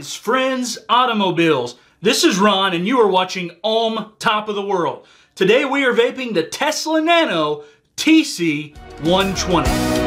fans, friends, automobiles. This is Ron and you are watching Ohm Top of the World. Today we are vaping the Tesla Nano TC120.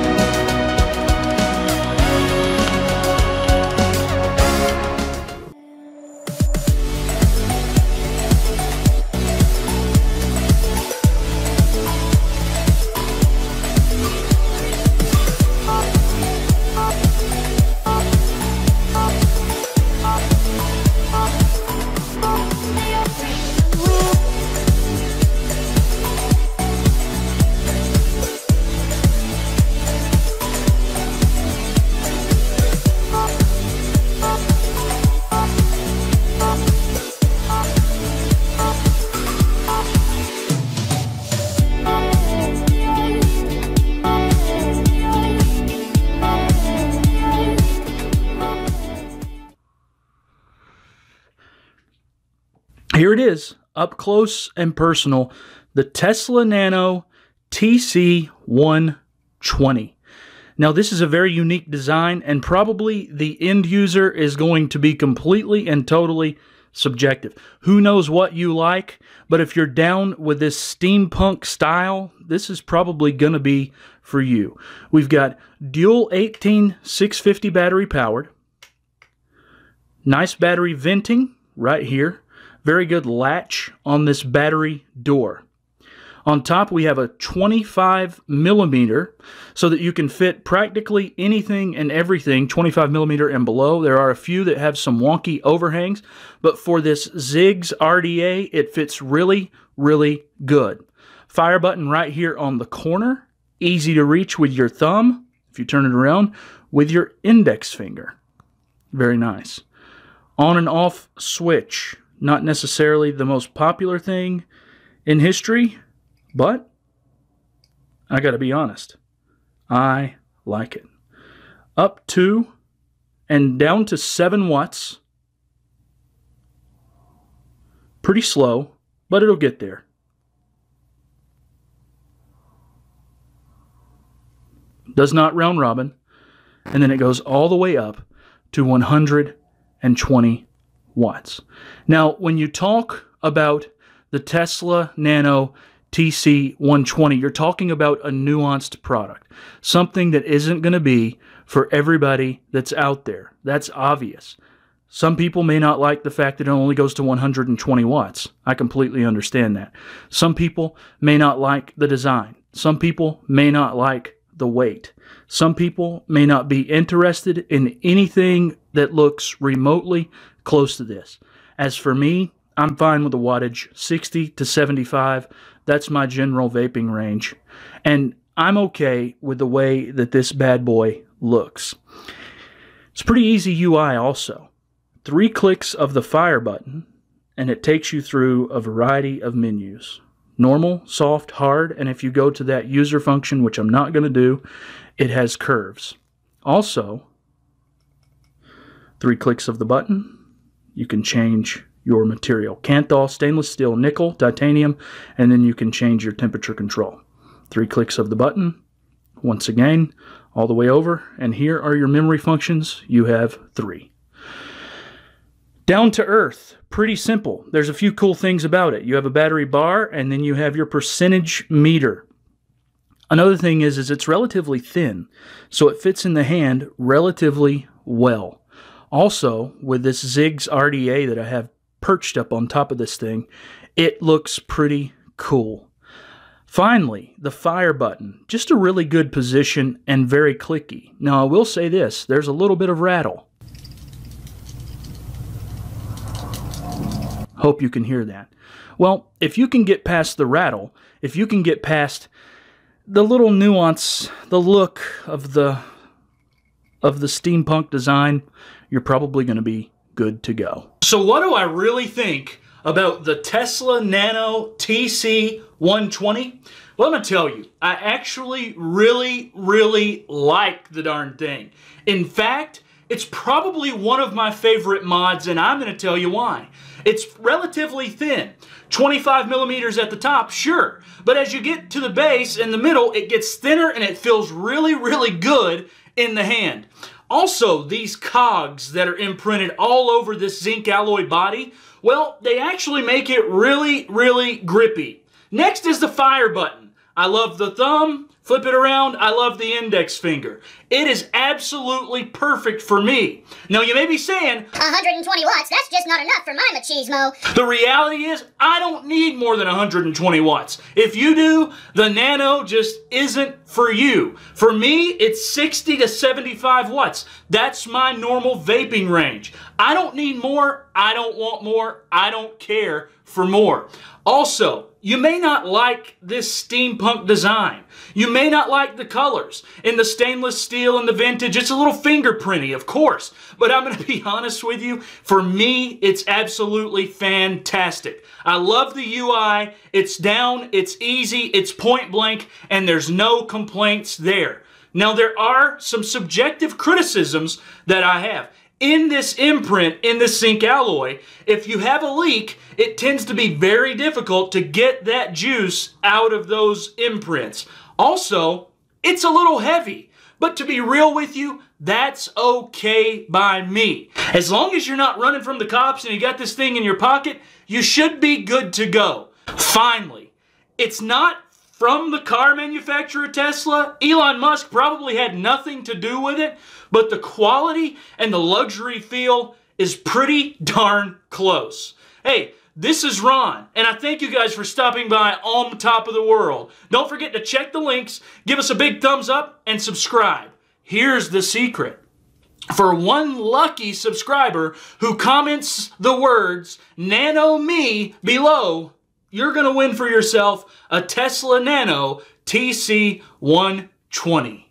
Here it is, up close and personal, the Tesla Nano TC120. Now this is a very unique design and probably the end user is going to be completely and totally subjective. Who knows what you like, but if you're down with this steampunk style, this is probably going to be for you. We've got dual 18650 battery powered, nice battery venting right here. Very good latch on this battery door. On top we have a 25 millimeter so that you can fit practically anything and everything 25 millimeter and below. There are a few that have some wonky overhangs, but for this Ziggs RDA it fits really, really good. Fire button right here on the corner. Easy to reach with your thumb if you turn it around with your index finger. Very nice. On and off switch. Not necessarily the most popular thing in history, but I gotta be honest, I like it. Up to and down to 7 watts. Pretty slow, but it'll get there. Does not round robin. And then it goes all the way up to 120 watts. Now, when you talk about the Tesla Nano TC120, you're talking about a nuanced product. Something that isn't going to be for everybody that's out there. That's obvious. Some people may not like the fact that it only goes to 120 watts. I completely understand that. Some people may not like the design. Some people may not like the weight. Some people may not be interested in anything that looks remotely close to this. As for me, I'm fine with the wattage, 60 to 75. That's my general vaping range. And I'm okay with the way that this bad boy looks. It's pretty easy UI also. 3 clicks of the fire button, and it takes you through a variety of menus. Normal, soft, hard, and if you go to that user function, which I'm not going to do, it has curves. Also, 3 clicks of the button, you can change your material. Kanthal, stainless steel, nickel, titanium, and then you can change your temperature control. 3 clicks of the button, once again, all the way over, and here are your memory functions. You have 3. Down to earth, pretty simple. There's a few cool things about it. You have a battery bar, and then you have your percentage meter. Another thing is it's relatively thin, so it fits in the hand relatively well. Also, with this Ziggs RDA that I have perched up on top of this thing, it looks pretty cool. Finally, the fire button. Just a really good position and very clicky. Now, I will say this. There's a little bit of rattle. Hope you can hear that. Well, if you can get past the rattle, if you can get past the little nuance, the look of the steampunk design, you're probably going to be good to go. So what do I really think about the Tesla Nano TC120? Well, I'm going to tell you, I actually really like the darn thing. In fact, it's probably one of my favorite mods, and I'm going to tell you why. It's relatively thin. 25 millimeters at the top, sure. But as you get to the base and the middle, it gets thinner and it feels really good in the hand. Also, these cogs that are imprinted all over this zinc alloy body, well, they actually make it really, really grippy. Next is the fire button. I love the thumb. Flip it around. I love the index finger. It is absolutely perfect for me. Now, you may be saying, 120 watts, that's just not enough for my machismo. The reality is, I don't need more than 120 watts. If you do, the Nano just isn't for you. For me, it's 60 to 75 watts. That's my normal vaping range. I don't need more. I don't want more. I don't care for more. Also, you may not like this steampunk design. You may not like the colors. In the stainless steel and the vintage, it's a little fingerprinty, of course. But I'm going to be honest with you, for me, it's absolutely fantastic. I love the UI. It's down, it's easy, it's point blank, and there's no complaints there. Now, there are some subjective criticisms that I have. In this imprint, in this zinc alloy, if you have a leak, it tends to be very difficult to get that juice out of those imprints. Also, it's a little heavy, but to be real with you, that's okay by me. As long as you're not running from the cops and you got this thing in your pocket, you should be good to go. Finally, it's not from the car manufacturer Tesla. Elon Musk probably had nothing to do with it, but the quality and the luxury feel is pretty darn close. Hey, this is Ron, and I thank you guys for stopping by on top of the world. Don't forget to check the links, give us a big thumbs up, and subscribe. Here's the secret. For one lucky subscriber who comments the words Nano Me below, you're going to win for yourself a Tesla Nano TC120.